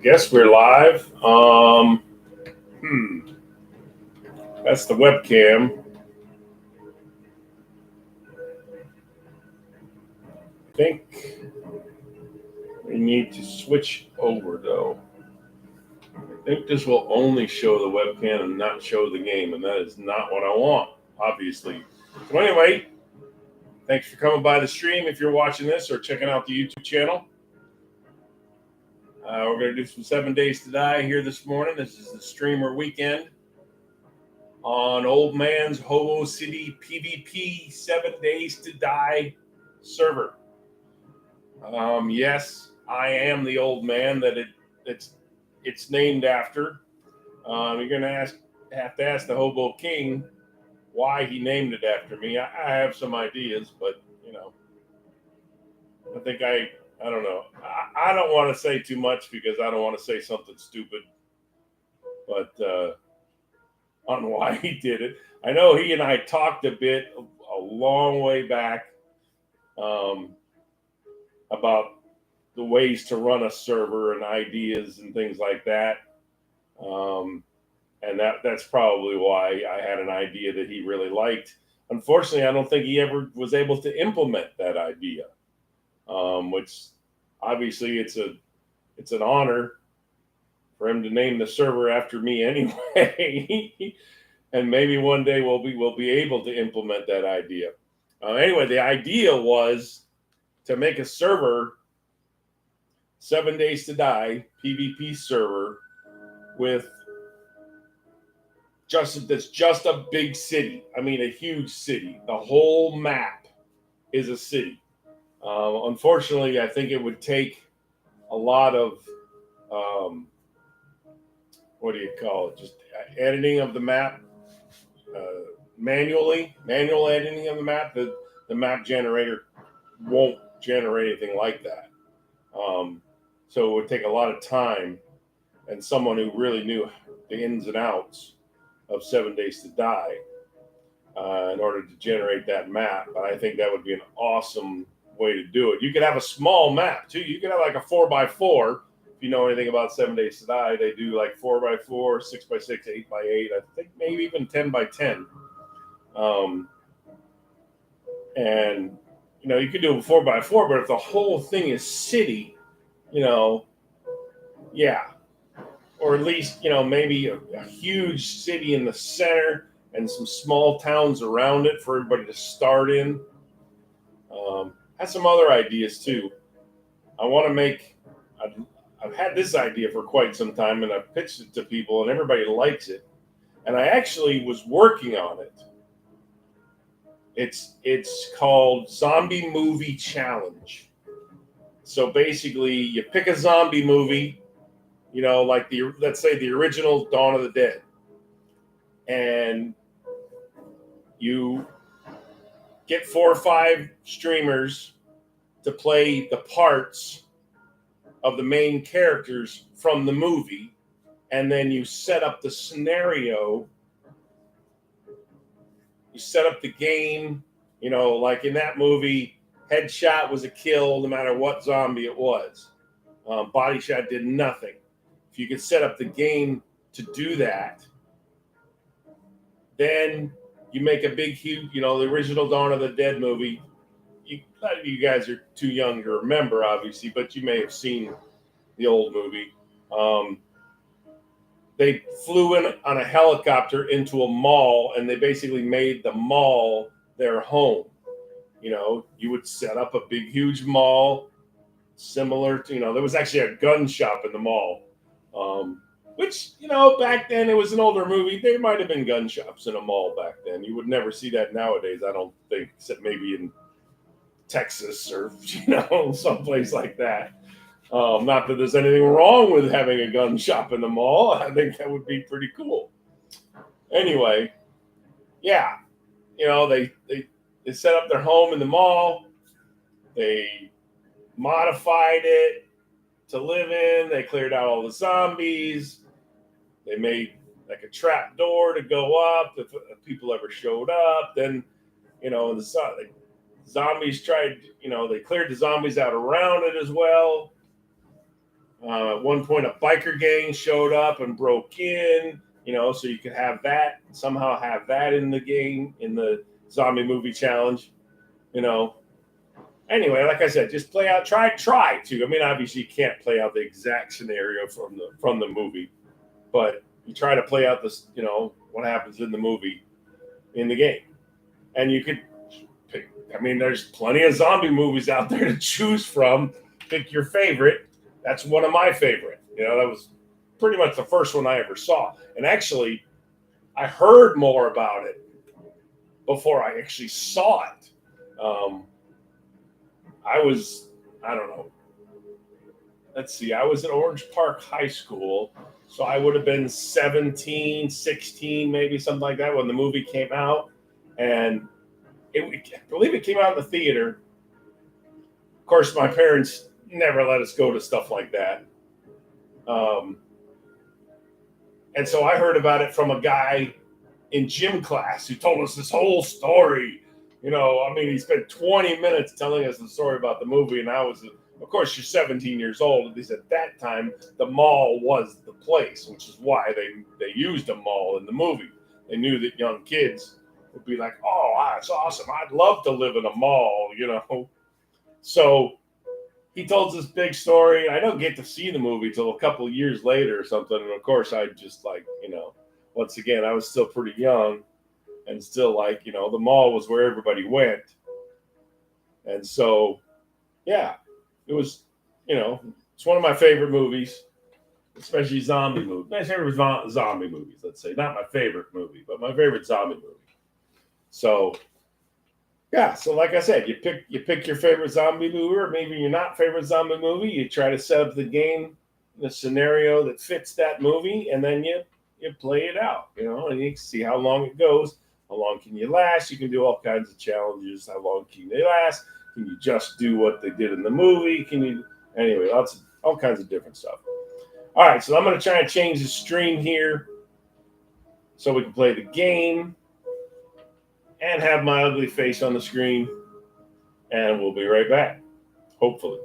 Guess we're live. That's the webcam. I think we need to switch over though. I think this will only show the webcam and not show the game, and that is not what I want, obviously. So anyway, thanks for coming by the stream if you're watching this or checking out the YouTube channel. We're going to do some 7 Days to Die here this morning. This is the streamer weekend on Old Man's Hobo City PvP 7 Days to Die server. Yes, I am the old man that it's named after. You're going to have to ask the Hobo King why he named it after me. I have some ideas, but I think I don't know. I don't want to say too much because I don't want to say something stupid. But on why he did it, I know he and I talked a bit a long way back about the ways to run a server and ideas and things like that. And that's probably why I had an idea that he really liked. Unfortunately, I don't think he ever was able to implement that idea. Which obviously it's an honor for him to name the server after me anyway. And maybe one day we'll be able to implement that idea. Anyway, the idea was to make a server, 7 Days to Die PvP server that's just a big city. I mean, a huge city. The whole map is a city. Unfortunately, I think it would take a lot of what do you call it? Just editing of the map, manual editing of the map. The map generator won't generate anything like that. So it would take a lot of time and someone who really knew the ins and outs of 7 Days to Die in order to generate that map. But I think that would be an awesome way to do it. You could have a small map too. You could have like a 4x4. If you know anything about 7 Days to Die, they do like 4x4, 6x6, 8x8. I think maybe even 10x10. And you could do a 4x4, but if the whole thing is city, yeah, or at least maybe a huge city in the center and some small towns around it for everybody to start in. Had some other ideas too. I want to make. I've had this idea for quite some time, and I've pitched it to people, and everybody likes it. And I actually was working on it. It's called Zombie Movie Challenge. So basically, you pick a zombie movie, like let's say the original Dawn of the Dead, and you get 4 or 5 streamers to play the parts of the main characters from the movie, and then you set up the scenario. You set up the game, like in that movie, headshot was a kill no matter what zombie it was. Body shot did nothing. If you could set up the game to do that, then you make a big, huge, the original Dawn of the Dead movie. A lot of you guys are too young to remember, obviously, but you may have seen the old movie. They flew in on a helicopter into a mall, and they basically made the mall their home. You would set up a big, huge mall, similar to, there was actually a gun shop in the mall, which, back then it was an older movie. There might have been gun shops in a mall back then. You would never see that nowadays, I don't think, except maybe in Texas or, someplace like that. Not that there's anything wrong with having a gun shop in the mall. I think that would be pretty cool. Anyway, yeah, they set up their home in the mall. They modified it to live in. They cleared out all the zombies. They made like a trap door to go up if people ever showed up. Then, the zombies tried, they cleared the zombies out around it as well. At one point, a biker gang showed up and broke in, so you could have that, somehow have that in the game, in the zombie movie challenge, you know. Anyway, like I said, just play out, try to. I mean, obviously you can't play out the exact scenario from the movie, but you try to play out this, what happens in the movie in the game. And you could pick, I mean, there's plenty of zombie movies out there to choose from. Pick your favorite. That's one of my favorite. That was pretty much the first one I ever saw. And actually, I heard more about it before I actually saw it. I don't know. Let's see, I was at Orange Park High School. So I would have been 17, 16, maybe something like that when the movie came out. And I believe it came out in the theater. Of course, my parents never let us go to stuff like that. And so I heard about it from a guy in gym class who told us this whole story. He spent 20 minutes telling us the story about the movie. And of course, you're 17 years old. At least at that time, the mall was the place, which is why they used a mall in the movie. They knew that young kids would be like, oh, that's awesome. I'd love to live in a mall, So he told this big story. I don't get to see the movie till a couple of years later or something. And of course, I just once again, I was still pretty young and still the mall was where everybody went. And so, yeah, it was, it's one of my favorite movies, especially zombie movies. My favorite zombie movies, let's say. Not my favorite movie, but my favorite zombie movie. So, yeah, so like I said, you pick your favorite zombie movie, or maybe your not favorite zombie movie. You try to set up the game, the scenario that fits that movie, and then you play it out, and you see how long it goes. How long can you last? You can do all kinds of challenges. How long can they last? Can you just do what they did in the movie? Anyway, all kinds of different stuff. All right, so I'm going to try and change the stream here so we can play the game and have my ugly face on the screen. And we'll be right back, hopefully.